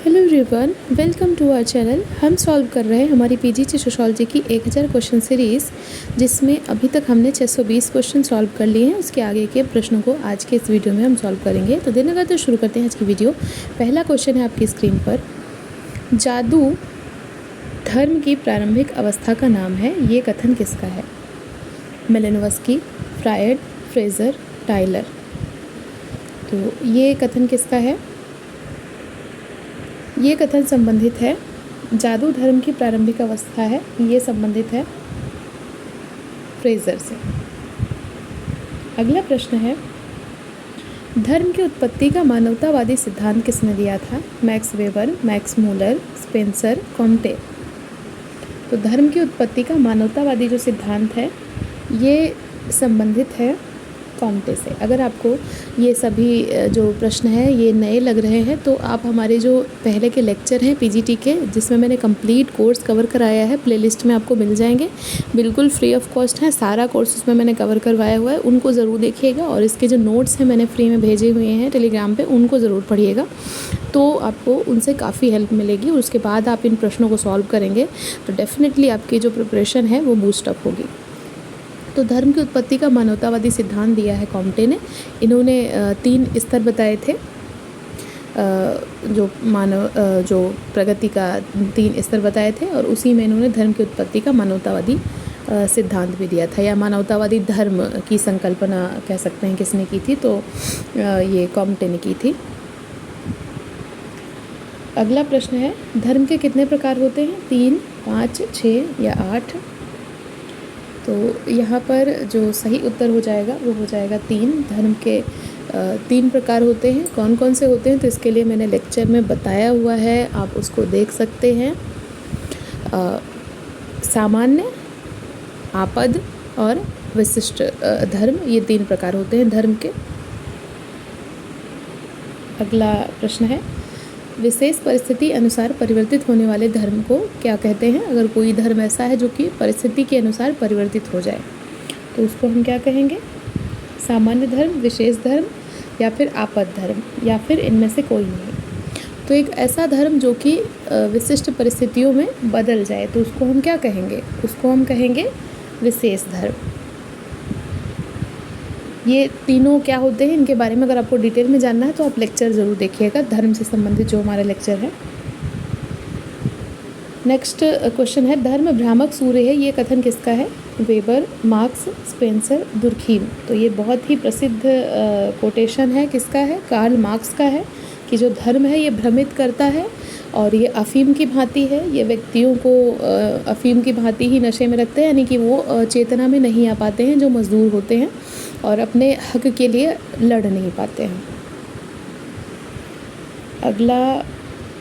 Hello everyone, welcome to our channel. हम solve कर रहे हैं हमारी पीजीटी सोशियोलॉजी की 1000 क्वेश्चन सीरीज़, जिसमें अभी तक हमने 620 क्वेश्चन सॉल्व कर लिए हैं। उसके आगे के प्रश्नों को आज के इस वीडियो में हम सॉल्व करेंगे। तो देर न करते शुरू करते हैं आज की वीडियो। पहला क्वेश्चन है आपकी स्क्रीन पर, जादू धर्म की प्रारंभिक अवस्था का नाम है, ये कथन किसका है? मेलिनोवस्की, फ्रायड, फ्रेजर, टाइलर। तो ये कथन किसका है? ये कथन संबंधित है, जादू धर्म की प्रारंभिक अवस्था है, ये संबंधित है फ्रेजर से। अगला प्रश्न है, धर्म की उत्पत्ति का मानवतावादी सिद्धांत किसने दिया था? Max weber, Max Muller, Spencer, Comte. तो धर्म की उत्पत्ति का मानवतावादी जो सिद्धांत है ये संबंधित है कॉम्टे से। अगर आपको ये सभी जो प्रश्न हैं ये नए लग रहे हैं तो आप हमारे जो पहले के लेक्चर हैं पीजीटी के, जिसमें मैंने कंप्लीट कोर्स कवर कराया है, प्लेलिस्ट में आपको मिल जाएंगे, बिल्कुल फ्री ऑफ कॉस्ट है। सारा कोर्स उसमें मैंने कवर करवाया हुआ है, उनको ज़रूर देखिएगा। और इसके जो नोट्स हैं मैंने फ्री में भेजे हुए हैं टेलीग्राम पर, उनको ज़रूर पढ़िएगा, तो आपको उनसे काफ़ी हेल्प मिलेगी। और उसके बाद आप इन प्रश्नों को सॉल्व करेंगे तो डेफिनेटली आपकी जो प्रिपरेशन है वो बूस्टअप होगी। तो धर्म की उत्पत्ति का मानवतावादी सिद्धांत दिया है कॉम्टे ने। इन्होंने 3 स्तर बताए थे, जो प्रगति का 3 स्तर बताए थे, और उसी में इन्होंने धर्म की उत्पत्ति का मानवतावादी सिद्धांत भी दिया था, या मानवतावादी धर्म की संकल्पना कह सकते हैं किसने की थी, तो ये कॉम्टे ने की थी। अगला प्रश्न है, धर्म के कितने प्रकार होते हैं? 3, 5, 6 या 8? तो यहाँ पर जो सही उत्तर हो जाएगा वो हो जाएगा 3। धर्म के 3 प्रकार होते हैं। कौन कौन से होते हैं तो इसके लिए मैंने लेक्चर में बताया हुआ है, आप उसको देख सकते हैं। सामान्य, आपद और विशिष्ट धर्म, ये 3 प्रकार होते हैं धर्म के। अगला प्रश्न है, विशेष परिस्थिति अनुसार परिवर्तित होने वाले धर्म को क्या कहते हैं? अगर कोई धर्म ऐसा है जो कि परिस्थिति के अनुसार परिवर्तित हो जाए तो उसको हम क्या कहेंगे? सामान्य धर्म, विशेष धर्म या फिर आपद धर्म, या फिर इनमें से कोई नहीं। तो एक ऐसा धर्म जो कि विशिष्ट परिस्थितियों में बदल जाए तो उसको हम क्या कहेंगे? उसको हम कहेंगे विशेष धर्म। ये तीनों क्या होते हैं, इनके बारे में अगर आपको डिटेल में जानना है तो आप लेक्चर ज़रूर देखिएगा, धर्म से संबंधित जो हमारा लेक्चर है। नेक्स्ट क्वेश्चन है, धर्म भ्रामक सूर्य है, ये कथन किसका है? Weber, marks, Spencer, Durkheim. तो ये बहुत ही प्रसिद्ध कोटेशन है, किसका है? कार्ल मार्क्स का है, कि जो धर्म है ये भ्रमित करता है और ये अफीम की भांति है। ये व्यक्तियों को अफीम की भांति ही नशे में रखते हैं, यानी कि वो चेतना में नहीं आ पाते हैं, जो मजदूर होते हैं और अपने हक के लिए लड़ नहीं पाते हैं। अगला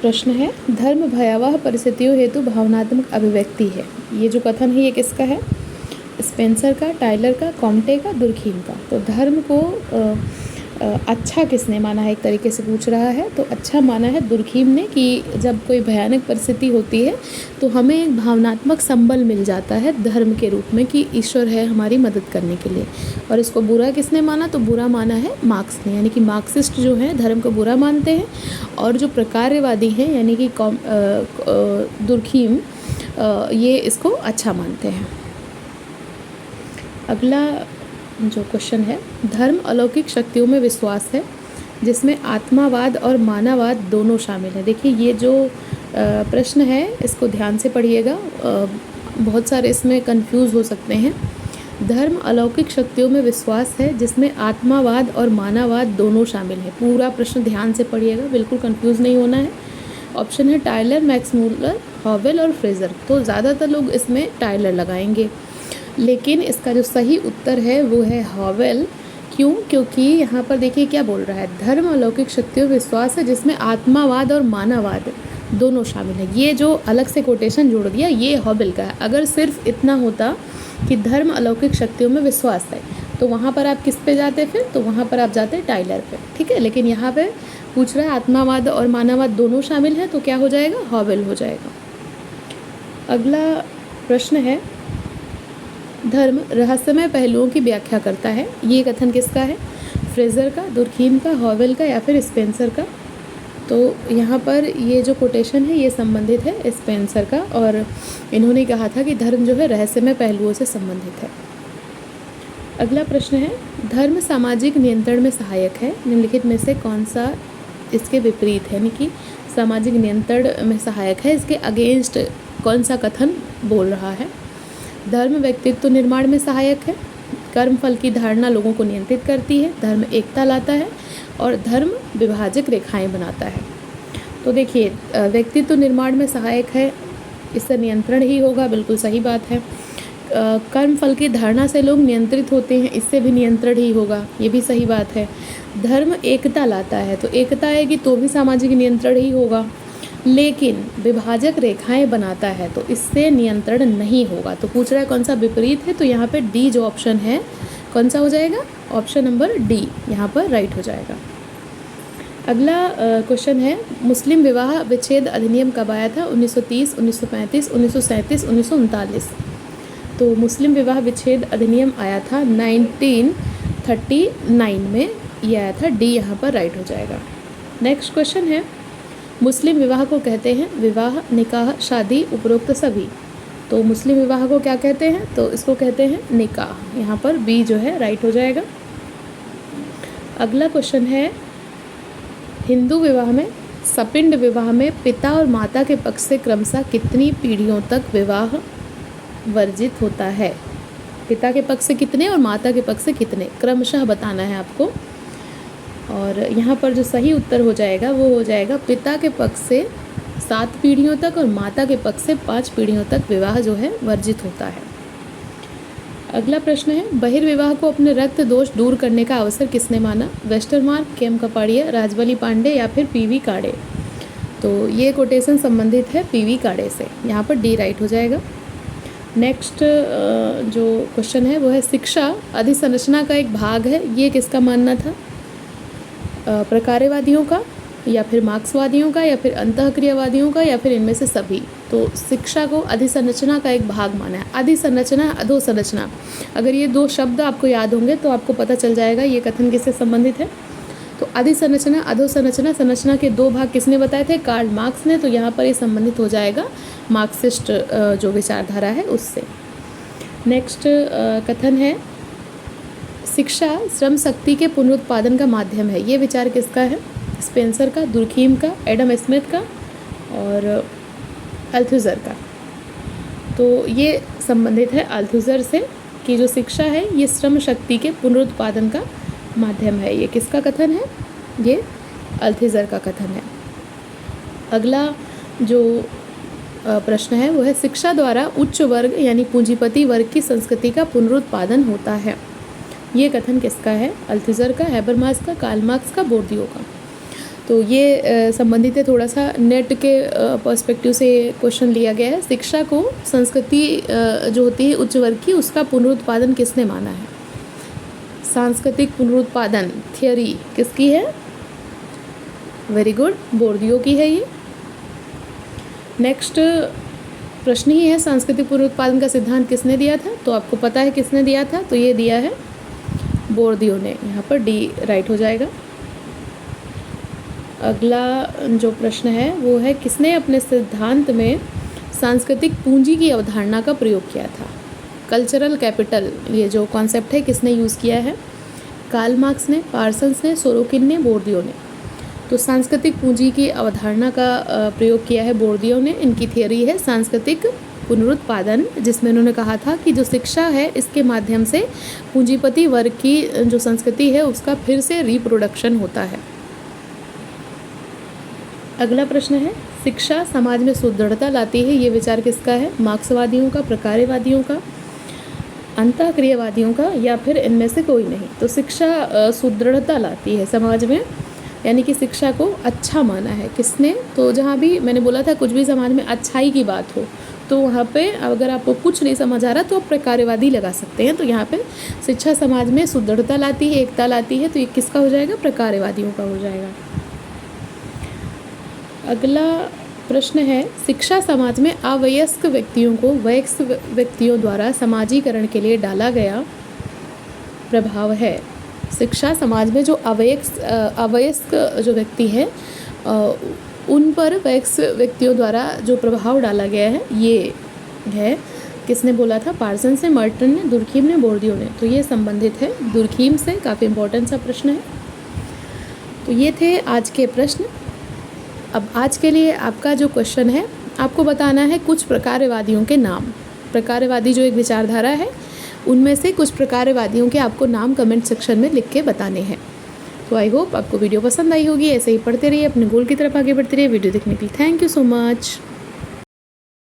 प्रश्न है, धर्म भयावह परिस्थितियों हेतु भावनात्मक अभिव्यक्ति है, ये जो कथन है ये किसका है? स्पेंसर का, टाइलर का, कॉम्टे का, दुर्खीम का। तो धर्म को अच्छा किसने माना है, एक तरीके से पूछ रहा है। तो अच्छा माना है दुर्खीम ने, कि जब कोई भयानक परिस्थिति होती है तो हमें एक भावनात्मक संबल मिल जाता है धर्म के रूप में, कि ईश्वर है हमारी मदद करने के लिए। और इसको बुरा किसने माना? तो बुरा माना है मार्क्स ने, यानी कि मार्क्सिस्ट जो हैं धर्म को बुरा मानते हैं, और जो प्रकारवादी हैं यानी कि दुर्खीम, ये इसको अच्छा मानते हैं। अगला जो क्वेश्चन है, धर्म अलौकिक शक्तियों में विश्वास है जिसमें आत्मावाद और मानववाद दोनों शामिल है। देखिए ये जो प्रश्न है इसको ध्यान से पढ़िएगा, बहुत सारे इसमें कंफ्यूज हो सकते हैं। धर्म अलौकिक शक्तियों में विश्वास है जिसमें आत्मावाद और मानववाद दोनों शामिल है। पूरा प्रश्न ध्यान से पढ़िएगा, बिल्कुल कंफ्यूज नहीं होना है। ऑप्शन है टाइलर, मैक्स मूलर, हॉवेल और फ्रेजर। तो ज़्यादातर लोग इसमें टाइलर लगाएंगे, लेकिन इसका जो सही उत्तर है वो है हॉवेल। क्यों? क्योंकि यहाँ पर देखिए क्या बोल रहा है, धर्म अलौकिक शक्तियों विश्वास है जिसमें आत्मावाद और मानववाद दोनों शामिल है। ये जो अलग से कोटेशन जोड़ दिया ये हॉवेल का है। अगर सिर्फ इतना होता कि धर्म अलौकिक शक्तियों में विश्वास है तो वहाँ पर आप किस पे जाते? फिर तो वहाँ पर आप जाते टाइलर पे, ठीक है। लेकिन यहाँ पे पूछ रहा है आत्मावाद और मानववाद दोनों शामिल है, तो क्या हो जाएगा? हॉवेल हो जाएगा। अगला प्रश्न है, धर्म रहस्यमय पहलुओं की व्याख्या करता है, ये कथन किसका है? फ्रेजर का, दुर्खीम का, हॉवेल का या फिर स्पेंसर का? तो यहाँ पर ये जो कोटेशन है ये संबंधित है स्पेंसर का, और इन्होंने कहा था कि धर्म जो है रहस्यमय पहलुओं से संबंधित है। अगला प्रश्न है, धर्म सामाजिक नियंत्रण में सहायक है, निम्नलिखित में से कौन सा इसके विपरीत है, यानी कि सामाजिक नियंत्रण में सहायक है, इसके अगेंस्ट कौन सा कथन बोल रहा है। धर्म व्यक्तित्व निर्माण में सहायक है, कर्म फल की धारणा लोगों को नियंत्रित करती है, धर्म एकता लाता है, और धर्म विभाजक रेखाएं बनाता है। तो देखिए, व्यक्तित्व निर्माण में सहायक है, इससे नियंत्रण ही होगा, बिल्कुल सही बात है। कर्म फल की धारणा से लोग नियंत्रित होते हैं, इससे भी नियंत्रण ही होगा, ये भी सही बात है। धर्म एकता लाता है, तो एकता आएगी तो भी सामाजिक नियंत्रण ही होगा, लेकिन विभाजक रेखाएं बनाता है तो इससे नियंत्रण नहीं होगा। तो पूछ रहा है कौन सा विपरीत है, तो यहाँ पे डी जो ऑप्शन है कौन सा हो जाएगा, ऑप्शन नंबर डी यहाँ पर राइट हो जाएगा। अगला क्वेश्चन है, मुस्लिम विवाह विच्छेद अधिनियम कब आया था, 1930, 1935, 1937, 1939। तो मुस्लिम विवाह विच्छेद अधिनियम आया था 1939 में, ये आया था, डी यहाँ पर राइट हो जाएगा। नेक्स्ट क्वेश्चन है, मुस्लिम विवाह को कहते हैं विवाह, निकाह, शादी, उपरोक्त सभी। तो मुस्लिम विवाह को क्या कहते हैं, तो इसको कहते हैं निकाह, यहाँ पर बी जो है राइट हो जाएगा। अगला क्वेश्चन है, हिंदू विवाह में सपिंड विवाह में पिता और माता के पक्ष से क्रमशः कितनी पीढ़ियों तक विवाह वर्जित होता है। पिता के पक्ष से कितने और माता के पक्ष से कितने, क्रमशः बताना है आपको। और यहाँ पर जो सही उत्तर हो जाएगा वो हो जाएगा पिता के पक्ष से 7 पीढ़ियों तक और माता के पक्ष से 5 पीढ़ियों तक विवाह जो है वर्जित होता है। अगला प्रश्न है, बहिर्विवाह को अपने रक्त दोष दूर करने का अवसर किसने माना, वेस्टरमार्क, केम कपाड़िया, राजबली पांडे या फिर पीवी काड़े। तो ये कोटेशन संबंधित है पीवी काड़े से, यहाँ पर डी राइट हो जाएगा। नेक्स्ट जो क्वेश्चन है वो है, शिक्षा अधिसंरचना का एक भाग है, ये किसका मानना था, प्रकार्यवादियों का या फिर मार्क्सवादियों का या फिर अंतःक्रियावादियों का या फिर इनमें से सभी। तो शिक्षा को अधिसंरचना का एक भाग माना है। अधिसंरचना, अधोसंरचना, अगर ये 2 शब्द आपको याद होंगे तो आपको पता चल जाएगा ये कथन किससे संबंधित है। तो अधिसंरचना, अधोसंरचना, संरचना के 2 भाग किसने बताए थे, कार्ल मार्क्स ने। तो यहाँ पर ये संबंधित हो जाएगा मार्क्सिस्ट जो विचारधारा है उससे। नेक्स्ट कथन है, शिक्षा श्रम शक्ति के पुनरुत्पादन का माध्यम है, ये विचार किसका है, स्पेंसर का, दुर्खीम का, एडम स्मिथ का और अल्थुजर का। तो ये संबंधित है अल्थुजर से कि जो शिक्षा है ये श्रम शक्ति के पुनरुत्पादन का माध्यम है। ये किसका कथन है, ये अल्थुजर का कथन है। अगला जो प्रश्न है वो है, शिक्षा द्वारा उच्च वर्ग यानी पूंजीपति वर्ग की संस्कृति का पुनरुत्पादन होता है, ये कथन किसका है, अल्थुजर का, हैबरमास का, कार्ल मार्क्स का, बोर्दियो का। तो ये संबंधित है, थोड़ा सा नेट के पर्सपेक्टिव से क्वेश्चन लिया गया है। शिक्षा को संस्कृति जो होती है उच्च वर्ग की, उसका पुनरुत्पादन किसने माना है, सांस्कृतिक पुनरुत्पादन थियोरी किसकी है, वेरी गुड, बोर्दियो की है ये। नेक्स्ट प्रश्न ही है, सांस्कृतिक पुनरुत्पादन का सिद्धांत किसने दिया था, तो आपको पता है किसने दिया था, तो ये दिया है बोर्दियो ने, यहाँ पर डी राइट हो जाएगा। अगला जो प्रश्न है वो है, किसने अपने सिद्धांत में सांस्कृतिक पूंजी की अवधारणा का प्रयोग किया था, कल्चरल कैपिटल ये जो कॉन्सेप्ट है किसने यूज़ किया है, कार्ल मार्क्स ने, पार्सन्स ने, सोरोकिन ने, बोर्दियो ने। तो सांस्कृतिक पूंजी की अवधारणा का प्रयोग किया है बोर्दियो ने। इनकी थियोरी है सांस्कृतिक पुनरुत्पादन, जिसमें उन्होंने कहा था कि जो शिक्षा है इसके माध्यम से पूंजीपति वर्ग की जो संस्कृति है उसका फिर से रिप्रोडक्शन होता है। अगला प्रश्न है, शिक्षा समाज में सुदृढ़ता लाती है, ये विचार किसका है, मार्क्सवादियों का, प्रकार्यवादियों का, अंतःक्रियावादियों का या फिर इनमें से कोई नहीं। तो शिक्षा सुदृढ़ता लाती है समाज में, यानी कि शिक्षा को अच्छा माना है किसने, तो जहाँ भी मैंने बोला था कुछ भी समाज में अच्छाई की बात हो तो वहाँ पे अगर आपको कुछ नहीं समझ आ रहा तो आप प्रकार्यवादी लगा सकते हैं। तो यहाँ पे शिक्षा समाज में सुदृढ़ता लाती है, एकता लाती है, तो ये किसका हो जाएगा, प्रकार्यवादियों का हो जाएगा। अगला प्रश्न है, शिक्षा समाज में अवयस्क व्यक्तियों को वयस्क व्यक्तियों द्वारा समाजीकरण के लिए डाला गया प्रभाव है। शिक्षा समाज में जो अवयस्क जो व्यक्ति है उन पर वैक्स व्यक्तियों द्वारा जो प्रभाव डाला गया है ये है, किसने बोला था, पार्सन से, मर्टन ने, दुर्खीम ने, बोर्दियो ने। तो ये संबंधित है दुर्खीम से, काफ़ी इंपॉर्टेंट सा प्रश्न है। तो ये थे आज के प्रश्न। अब आज के लिए आपका जो क्वेश्चन है, आपको बताना है कुछ प्रकारवादियों के नाम। प्रकारवादी जो एक विचारधारा है, उनमें से कुछ प्रकारवादियों के आपको नाम कमेंट सेक्शन में लिख के बताने हैं। तो आई होप आपको वीडियो पसंद आई होगी। ऐसे ही पढ़ते रहिए, अपने गोल की तरफ आगे बढ़ते रहिए। वीडियो देखने के लिए थैंक यू सो मच।